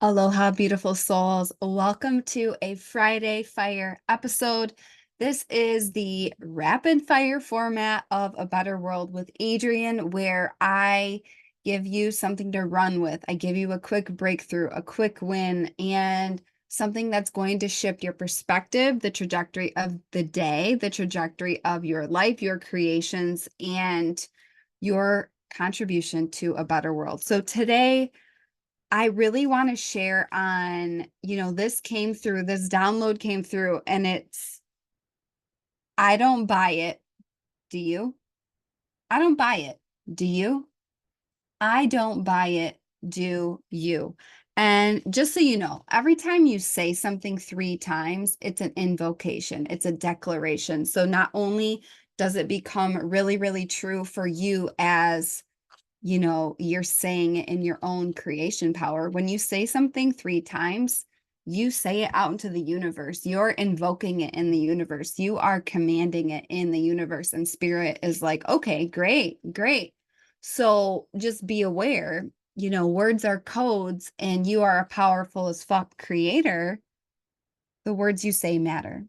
Aloha, beautiful souls. Welcome to a Friday Fire episode. This is the rapid fire format of A Better World with Adrienne, where I give you something to run with. I give you a quick breakthrough, a quick win, and something that's going to shift your perspective, the trajectory of the day, the trajectory of your life, your creations, and your contribution to a better world. So today, I really want to share on, this download came through, and I don't buy it. Do you? I don't buy it. Do you? I don't buy it. Do you? And just so you know, every time you say something three times, it's an invocation, it's a declaration. So not only does it become really, really true for you as you're saying it in your own creation power. When you say something three times, you say it out into the universe. You're invoking it in the universe. You are commanding it in the universe. And spirit is like, okay, great, great. So just be aware, words are codes and you are a powerful as fuck creator. The words you say matter.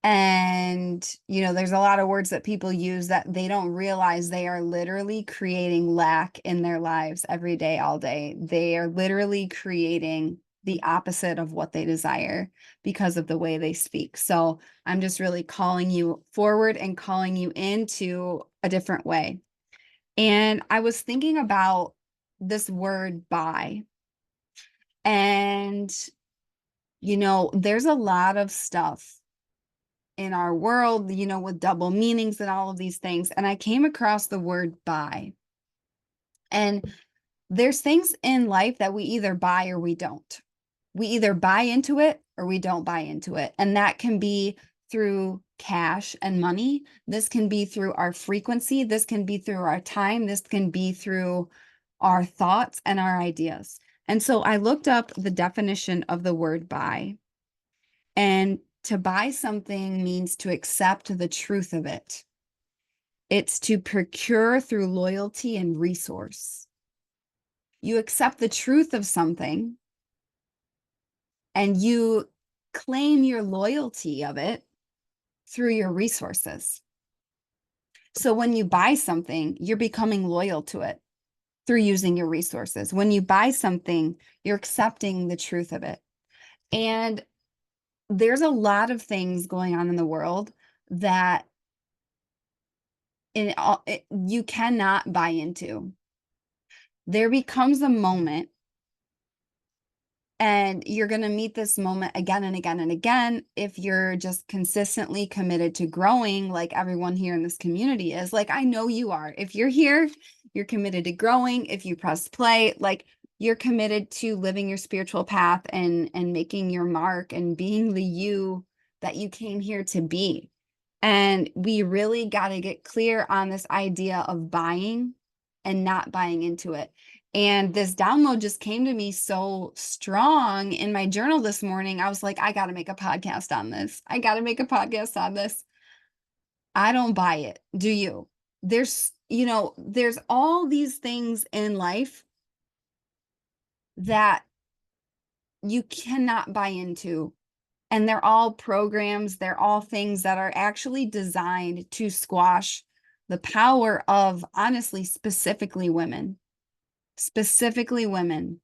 And, there's a lot of words that people use that they don't realize they are literally creating lack in their lives every day, all day. They are literally creating the opposite of what they desire because of the way they speak. So I'm just really calling you forward and calling you into a different way. And I was thinking about this word buy. And, there's a lot of stuff in our world, with double meanings and all of these things. And I came across the word buy. And there's things in life that we either buy or we don't. We either buy into it or we don't buy into it. And that can be through cash and money. This can be through our frequency. This can be through our time. This can be through our thoughts and our ideas. And so I looked up the definition of the word buy. And to buy something means to accept the truth of it. It's to procure through loyalty and resource. You accept the truth of something and you claim your loyalty of it through your resources. So when you buy something, you're becoming loyal to it through using your resources. When you buy something, you're accepting the truth of it. And there's a lot of things going on in the world that you cannot buy into. There becomes a moment, and you're going to meet this moment again and again and again if you're just consistently committed to growing, like everyone here in this community is. Like, I know you are. If you're here, you're committed to growing. If you press play, like, you're committed to living your spiritual path and making your mark and being the you that you came here to be. And we really got to get clear on this idea of buying and not buying into it. And this download just came to me so strong in my journal this morning. I was like, I got to make a podcast on this. I got to make a podcast on this. I don't buy it. Do you? There's all these things in life that you cannot buy into. And they're all programs, they're all things that are actually designed to squash the power of, honestly, specifically women. Specifically women.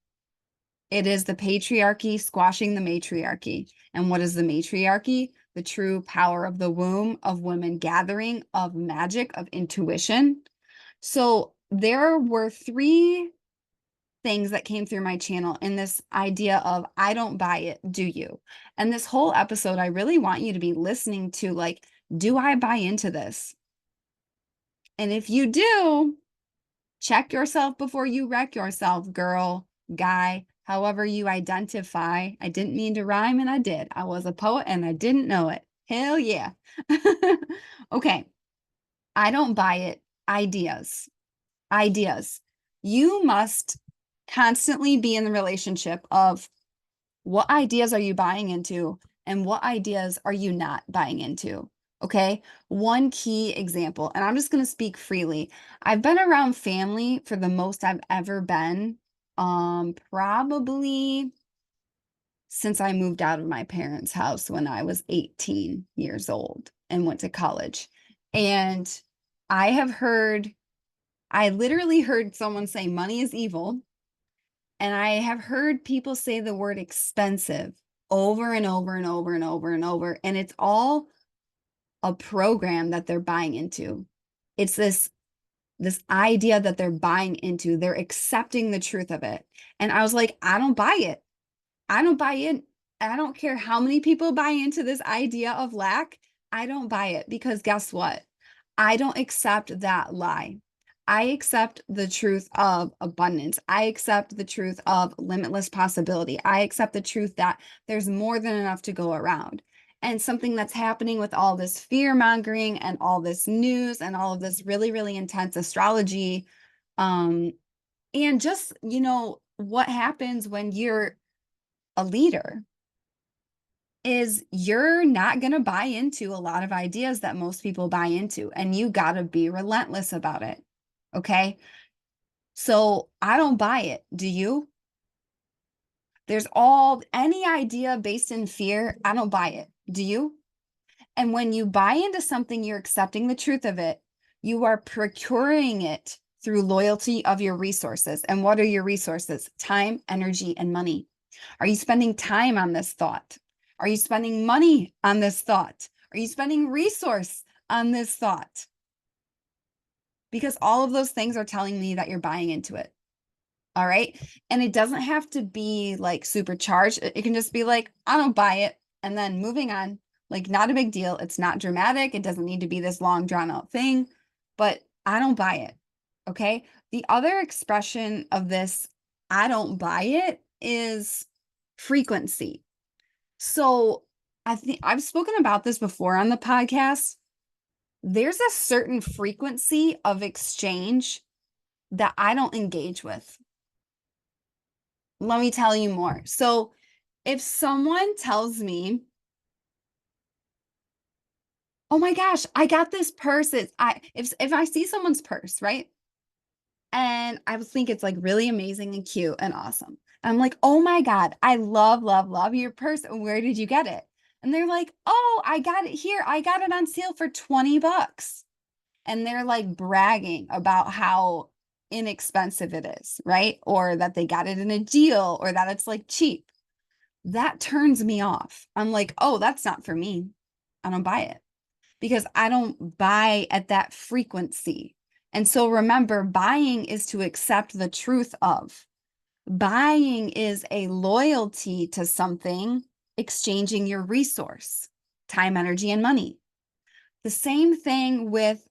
It is the patriarchy squashing the matriarchy. And what is the matriarchy? The true power of the womb, of women gathering, of magic, of intuition. So there were three things that came through my channel in this idea of I don't buy it, do you? And this whole episode, I really want you to be listening to, like, do I buy into this? And if you do, check yourself before you wreck yourself, girl, guy, however you identify. I didn't mean to rhyme, and I did. I was a poet and I didn't know it. Hell yeah. Okay. I don't buy it. Ideas. Ideas. You must constantly be in the relationship of what ideas are you buying into and what ideas are you not buying into. Okay. One key example, and I'm just going to speak freely. I've been around family for the most I've ever been Probably since I moved out of my parents' house when I was 18 years old and went to college. And I have heard, I literally heard someone say money is evil. And I have heard people say the word expensive over and over and over and over and over. And it's all a program that they're buying into. It's this idea that they're buying into. They're accepting the truth of it. And I was like, I don't buy it. I don't buy it. I don't care how many people buy into this idea of lack. I don't buy it because guess what? I don't accept that lie. I accept the truth of abundance. I accept the truth of limitless possibility. I accept the truth that there's more than enough to go around. And something that's happening with all this fear mongering and all this news and all of this really, really intense astrology. And just, what happens when you're a leader is you're not going to buy into a lot of ideas that most people buy into, and you got to be relentless about it. Okay. So I don't buy it. Do you? There's any idea based in fear. I don't buy it. Do you? And when you buy into something, you're accepting the truth of it. You are procuring it through loyalty of your resources. And what are your resources? Time, energy, and money. Are you spending time on this thought? Are you spending money on this thought? Are you spending resource on this thought? Because all of those things are telling me that you're buying into it. All right. And it doesn't have to be like supercharged. It can just be like, I don't buy it. And then moving on, like not a big deal. It's not dramatic. It doesn't need to be this long drawn out thing, but I don't buy it. Okay. The other expression of this, I don't buy it, is frequency. So I think I've spoken about this before on the podcast. There's a certain frequency of exchange that I don't engage with. Let me tell you more. So if someone tells me, oh my gosh, I got this purse. If I see someone's purse, right? And I think it's like really amazing and cute and awesome. I'm like, oh my God, I love, love, love your purse. Where did you get it? And they're like, oh, I got it here. I got it on sale for 20 bucks. And they're like bragging about how inexpensive it is, right? Or that they got it in a deal or that it's like cheap. That turns me off. I'm like, oh, that's not for me. I don't buy it because I don't buy at that frequency. And so remember, buying is to accept the truth of. Buying is a loyalty to something, exchanging your resource, time, energy, and money. The same thing with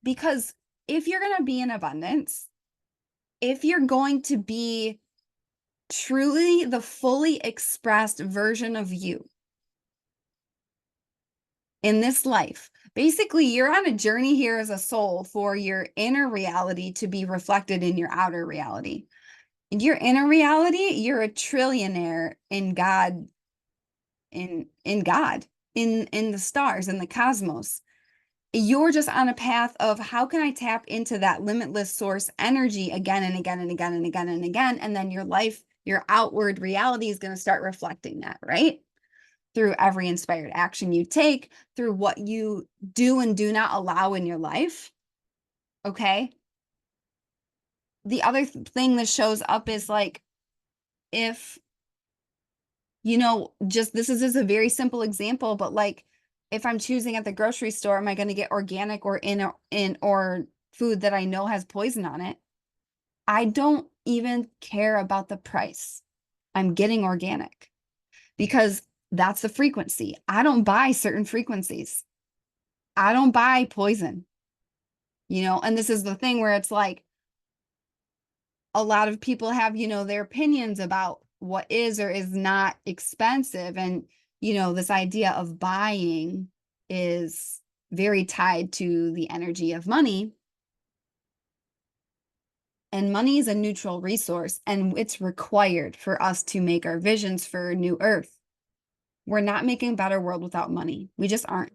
because if you're going to be in abundance, if you're going to be truly the fully expressed version of you in this life, basically you're on a journey here as a soul for your inner reality to be reflected in your outer reality. In your inner reality, you're a trillionaire in God, in God, in the stars, in the cosmos. You're just on a path of how can I tap into that limitless source energy again and again and again and again and again. And then your life, your outward reality is going to start reflecting that, right? Through every inspired action you take, through what you do and do not allow in your life. Okay. The other thing that shows up is like, if, just this is just a very simple example, but like, if I'm choosing at the grocery store, am I going to get organic or or food that I know has poison on it? I don't even care about the price. I'm getting organic because that's the frequency. I don't buy certain frequencies. I don't buy poison, and this is the thing where it's like a lot of people have, their opinions about what is or is not expensive. And, this idea of buying is very tied to the energy of money. And money is a neutral resource, and it's required for us to make our visions for a new earth. We're not making a better world without money. We just aren't.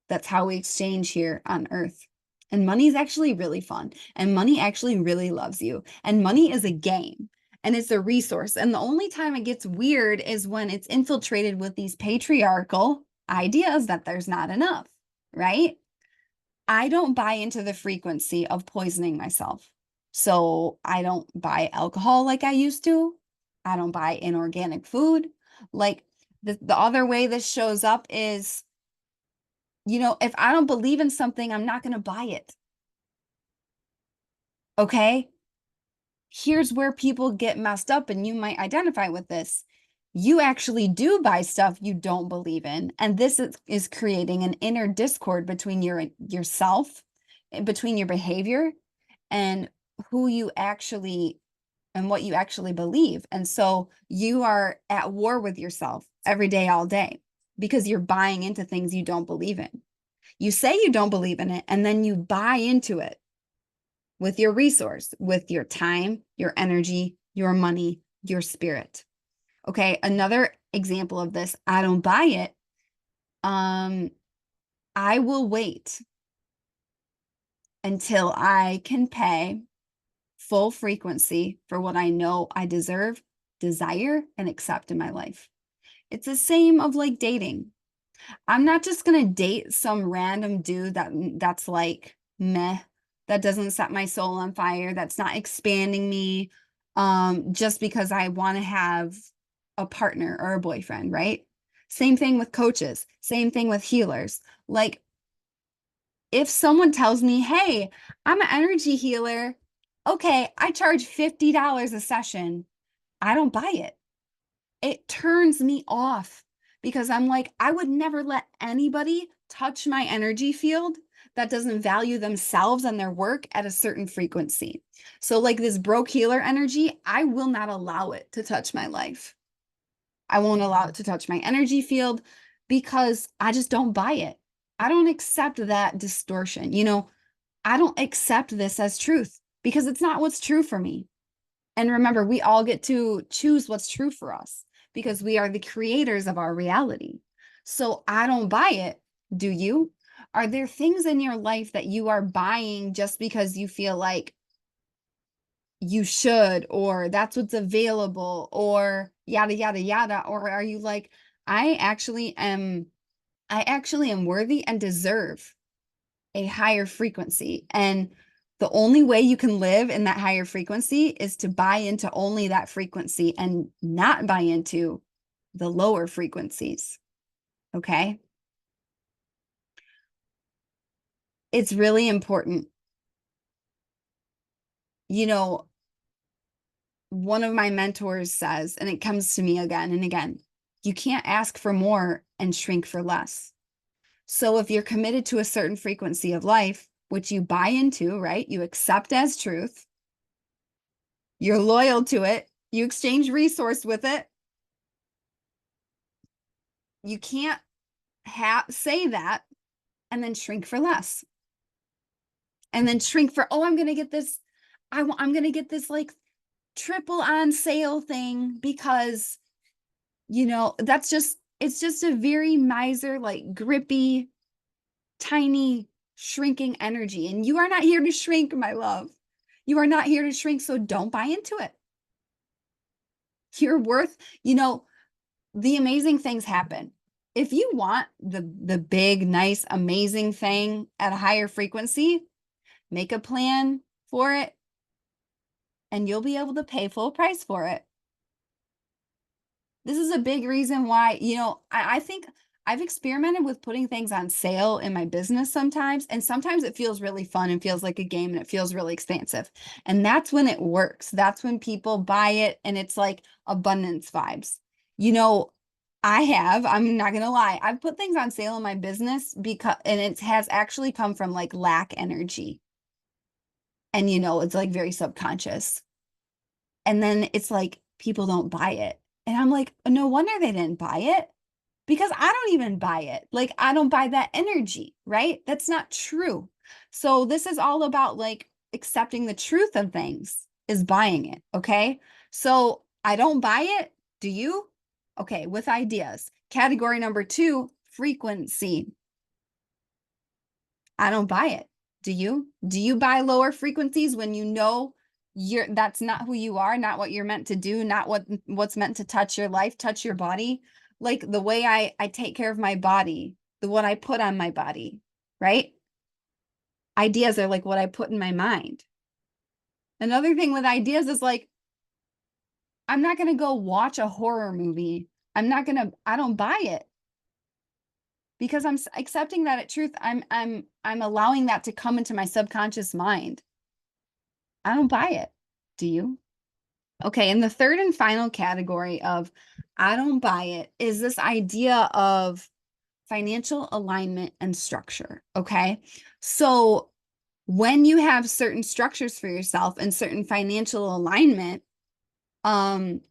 That's how we exchange here on earth. And money is actually really fun. And money actually really loves you. And money is a game and it's a resource. And the only time it gets weird is when it's infiltrated with these patriarchal ideas that there's not enough, right? I don't buy into the frequency of poisoning myself. So I don't buy alcohol like I used to. I don't buy inorganic food. Like the other way this shows up is, if I don't believe in something, I'm not going to buy it. Okay. Here's where people get messed up, and you might identify with this. You actually do buy stuff you don't believe in, and this is creating an inner discord between yourself, between your behavior and who you actually and what you actually believe. And so you are at war with yourself every day, all day, because you're buying into things you don't believe in. You say you don't believe in it, and then you buy into it with your resource, with your time, your energy, your money, your spirit. Okay, another example of this, I don't buy it. I will wait until I can pay full frequency for what I know I deserve, desire, and accept in my life. It's the same of like dating. I'm not just gonna date some random dude that's like meh, that doesn't set my soul on fire, that's not expanding me, just because I want to have a partner or a boyfriend, right? Same thing with coaches, same thing with healers. Like if someone tells me, hey, I'm an energy healer, okay, I charge $50 a session, I don't buy it. It turns me off because I'm like, I would never let anybody touch my energy field that doesn't value themselves and their work at a certain frequency. So, like this broke healer energy, I will not allow it to touch my life. I won't allow it to touch my energy field because I just don't buy it. I don't accept that distortion. I don't accept this as truth because it's not what's true for me. And remember, we all get to choose what's true for us because we are the creators of our reality. So I don't buy it. Do you? Are there things in your life that you are buying just because you feel like you should, or that's what's available, or yada, yada, yada? Or are you like, I actually am, I actually am worthy and deserve a higher frequency. And the only way you can live in that higher frequency is to buy into only that frequency and not buy into the lower frequencies. Okay. It's really important. You know, one of my mentors says, and it comes to me again and again, you can't ask for more and shrink for less. So if you're committed to a certain frequency of life, which you buy into, right? You accept as truth, you're loyal to it, you exchange resource with it. You can't say that and then shrink for less. And then shrink for, oh, I'm going to get this. I'm going to get this like triple on sale thing because, it's just a very miser, like grippy, tiny, shrinking energy. And you are not here to shrink, my love. You are not here to shrink. So don't buy into it. You're worth, the amazing things happen. If you want the big, nice, amazing thing at a higher frequency, make a plan for it and you'll be able to pay full price for it. This is a big reason why, I think I've experimented with putting things on sale in my business sometimes, and sometimes it feels really fun and feels like a game and it feels really expansive. And that's when it works. That's when people buy it and it's like abundance vibes. You know, I'm not gonna lie, I've put things on sale in my business and it has actually come from like lack energy. And it's like very subconscious. And then it's like people don't buy it. And I'm like, no wonder they didn't buy it because I don't even buy it. Like, I don't buy that energy, right? That's not true. So, this is all about like accepting the truth of things is buying it. Okay. So, I don't buy it. Do you? Okay. With ideas. Category number 2, frequency. I don't buy it. Do you? Do you buy lower frequencies when you know that's not who you are, not what you're meant to do, not what's meant to touch your life, touch your body? Like the way I take care of my body, the what I put on my body, right? Ideas are like what I put in my mind. Another thing with ideas is like I'm not going to go watch a horror movie. I don't buy it because I'm accepting that at truth. I'm allowing that to come into my subconscious mind. I don't buy it. Do you? Okay, and the third and final category of I don't buy it is this idea of financial alignment and structure. Okay. So when you have certain structures for yourself and certain financial alignment, um,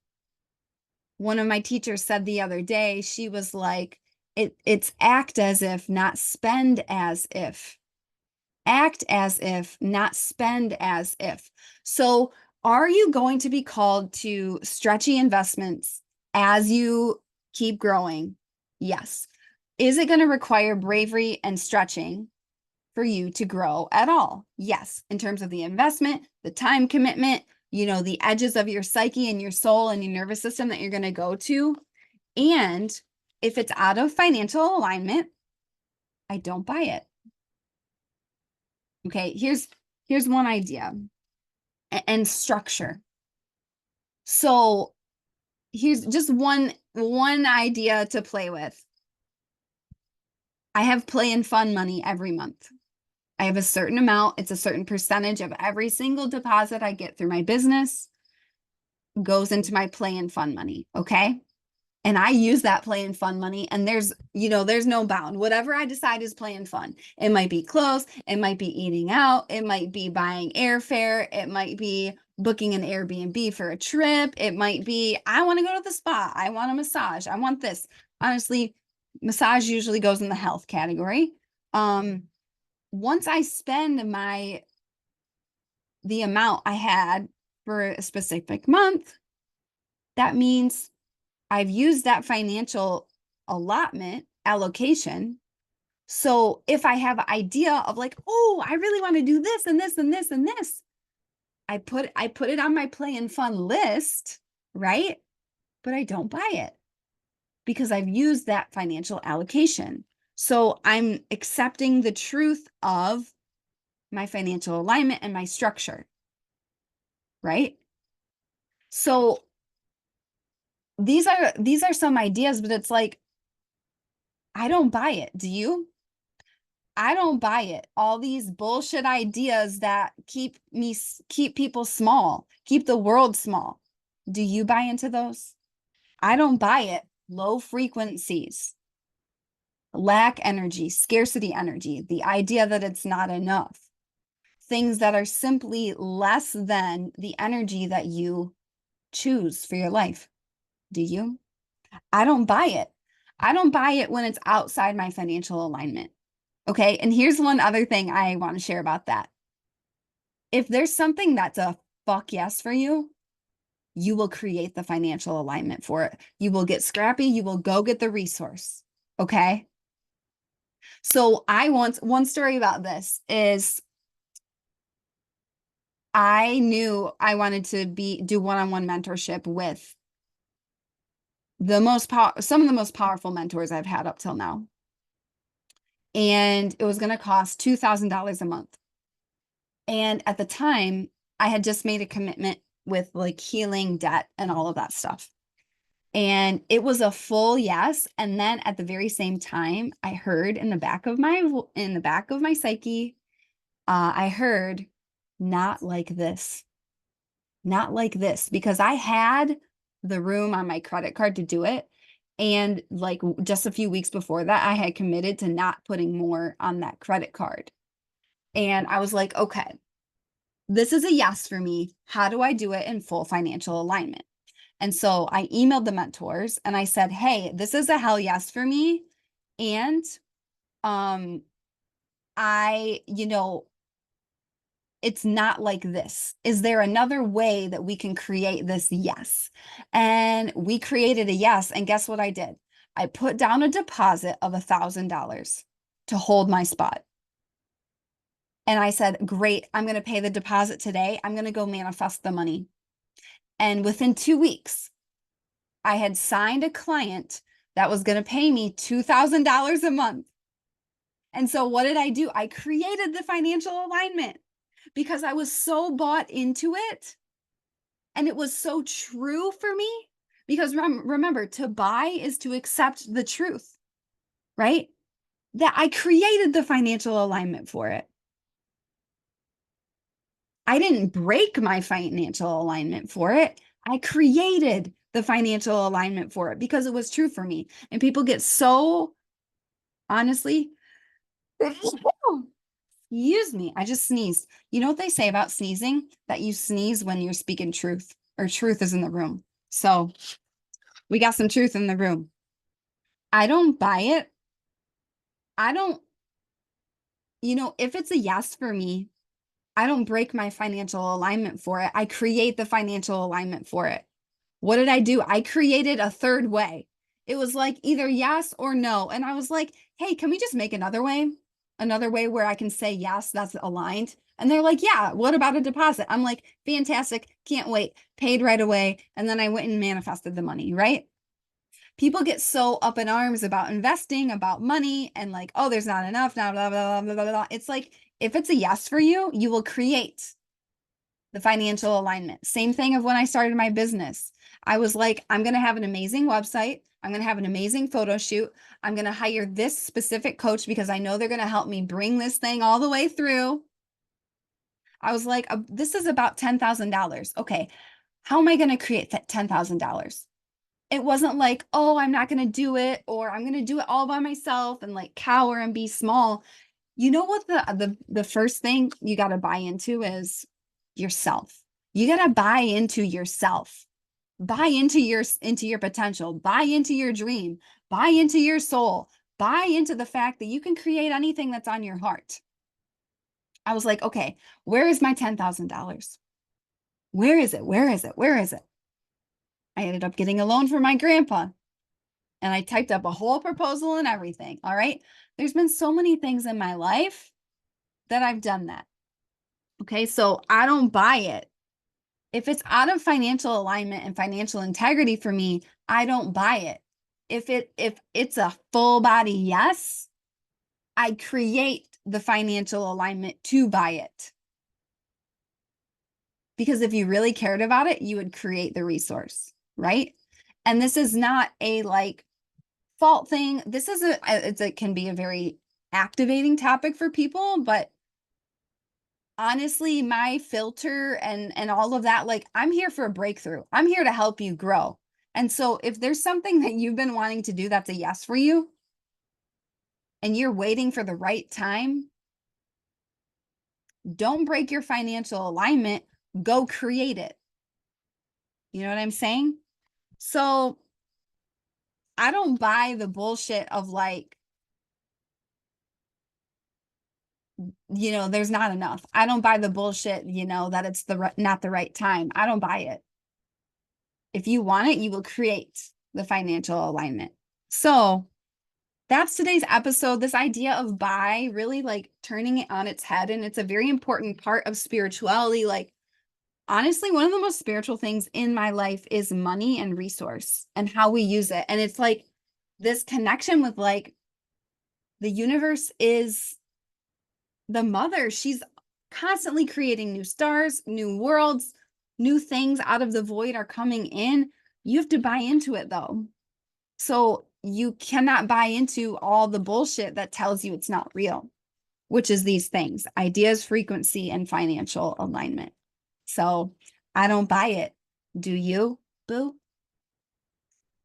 one of my teachers said the other day, she was like, it's act as if, not spend as if. Act as if, not spend as if. So, are you going to be called to stretchy investments as you keep growing? Yes. Is it going to require bravery and stretching for you to grow at all? Yes. In terms of the investment, the time commitment, the edges of your psyche and your soul and your nervous system that you're going to go to. And if it's out of financial alignment, I don't buy it. Okay, here's one idea and structure. So here's just one idea to play with. I have play and fun money every month. I have a certain amount, it's a certain percentage of every single deposit I get through my business goes into my play and fun money, okay? And I use that play and fun money, and there's no bound. Whatever I decide is play and fun. It might be clothes, it might be eating out, it might be buying airfare, it might be booking an Airbnb for a trip, it might be I want to go to the spa, I want a massage, I want this. Honestly, massage usually goes in the health category. Once I spend the amount I had for a specific month, that means I've used that financial allotment allocation. So if I have an idea of like, oh, I really want to do this and this and this and this, I put it on my play and fun list, right? But I don't buy it because I've used that financial allocation. So I'm accepting the truth of my financial alignment and my structure, right? So these are some ideas, but it's like I don't buy it. Do you? I don't buy it. All these bullshit ideas that keep people small, keep the world small. Do you buy into those? I don't buy it. Low frequencies, lack energy, scarcity energy, the idea that it's not enough. Things that are simply less than the energy that you choose for your life. Do you? I don't buy it. I don't buy it when it's outside my financial alignment. Okay. And here's one other thing I want to share about that. If there's something that's a fuck yes for you, you will create the financial alignment for it. You will get scrappy. You will go get the resource. Okay. So one story about this is I knew I wanted to do one-on-one mentorship with some of the most powerful mentors I've had up till now. And it was going to cost $2,000 a month. And at the time, I had just made a commitment with like healing debt and all of that stuff. And it was a full yes. And then at the very same time, I heard in the back of my psyche, I heard not like this, not like this, because I had the room on my credit card to do it. And like just a few weeks before that, I had committed to not putting more on that credit card. And I was like, okay, this is a yes for me. How do I do it in full financial alignment? And so I emailed the mentors and I said, hey, this is a hell yes for me. And it's not like this. Is there another way that we can create this yes? And we created a yes. And guess what I did? I put down a deposit of $1,000 to hold my spot. And I said, great, I'm going to pay the deposit today. I'm going to go manifest the money. And within 2 weeks, I had signed a client that was going to pay me $2,000 a month. And so what did I do? I created the financial alignment because I was so bought into it. And it was so true for me because remember, to buy is to accept the truth, right? That I created the financial alignment for it. I didn't break my financial alignment for it. I created the financial alignment for it because it was true for me. And people get so, honestly, excuse me, I just sneezed. You know what they say about sneezing? That you sneeze when you're speaking truth, or truth is in the room. So we got some truth in the room. I don't buy it. I don't, if it's a yes for me, I don't break my financial alignment for it. I create the financial alignment for it. What did I do? I created a third way. It was like either yes or no. And I was like, hey, can we just make another way? Another way where I can say yes, that's aligned. And they're like, yeah, what about a deposit? I'm like, fantastic. Can't wait. Paid right away. And then I went and manifested the money, right? People get so up in arms about investing, about money, and like, oh, there's not enough, blah, blah, blah, blah, blah, blah. It's like, if it's a yes for you, you will create the financial alignment. Same thing of when I started my business. I was like, I'm going to have an amazing website. I'm going to have an amazing photo shoot. I'm going to hire this specific coach because I know they're going to help me bring this thing all the way through. I was like, this is about $10,000. Okay. How am I going to create that $10,000? It wasn't like, oh, I'm not going to do it, or I'm going to do it all by myself and like cower and be small. You know what the first thing you got to buy into is yourself. You got to buy into yourself. Buy into your potential, buy into your dream, buy into your soul, buy into the fact that you can create anything that's on your heart. I was like, okay, where is my $10,000? Where is it? Where is it? Where is it? I ended up getting a loan for my grandpa, and I typed up a whole proposal and everything. All right. There's been so many things in my life that I've done that. Okay. So I don't buy it. If it's out of financial alignment and financial integrity for me, I don't buy it. If it's a full body yes, I create the financial alignment to buy it. Because if you really cared about it, you would create the resource, right? And this is not a like fault thing. This is it can be a very activating topic for people, but honestly, my filter and all of that, like I'm here for a breakthrough. I'm here to help you grow. And so if there's something that you've been wanting to do that's a yes for you, and you're waiting for the right time, don't break your financial alignment, go create it. You know what I'm saying? So I don't buy the bullshit of like, there's not enough. I don't buy the bullshit, that it's not the right time. I don't buy it. If you want it, you will create the financial alignment. So that's today's episode. This idea of buy, really like turning it on its head. And it's a very important part of spirituality. Like, honestly, one of the most spiritual things in my life is money and resource and how we use it. And it's like this connection with like the universe is the mother. She's constantly creating new stars, new worlds, new things out of the void are coming in. You have to buy into it though. So you cannot buy into all the bullshit that tells you it's not real, which is these things: ideas, frequency, and financial alignment. So I don't buy it. Do you, boo?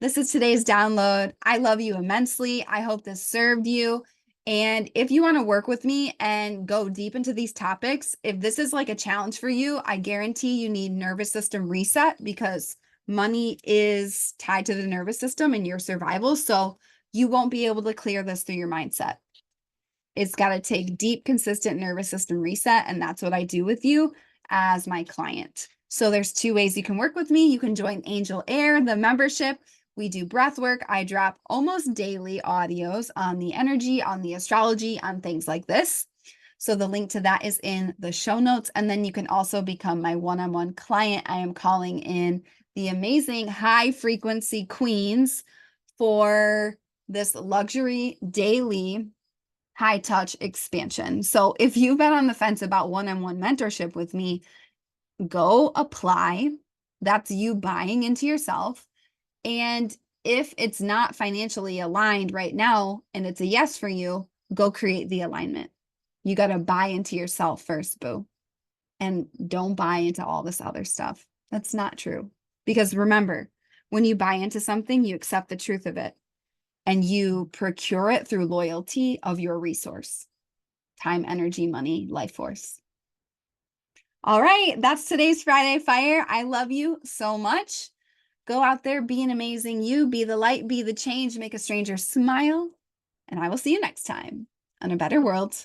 This is today's download. I love you immensely. I hope this served you. And if you want to work with me and go deep into these topics, if this is like a challenge for you, I guarantee you need nervous system reset because money is tied to the nervous system and your survival. So you won't be able to clear this through your mindset. It's got to take deep, consistent nervous system reset. And that's what I do with you as my client. So there's two ways you can work with me. You can join Angel Air, the membership. We do breath work. I drop almost daily audios on the energy, on the astrology, on things like this. So the link to that is in the show notes. And then you can also become my one-on-one client. I am calling in the amazing high frequency queens for this luxury daily high touch expansion. So if you've been on the fence about one-on-one mentorship with me, go apply. That's you buying into yourself. And if it's not financially aligned right now and it's a yes for you, go create the alignment. You got to buy into yourself first, boo. And don't buy into all this other stuff. That's not true. Because remember, when you buy into something, you accept the truth of it and you procure it through loyalty of your resource, time, energy, money, life force. All right, that's today's Friday Fire. I love you so much. Go out there, be an amazing you, be the light, be the change, make a stranger smile. And I will see you next time on A Better World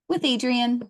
with Adrienne.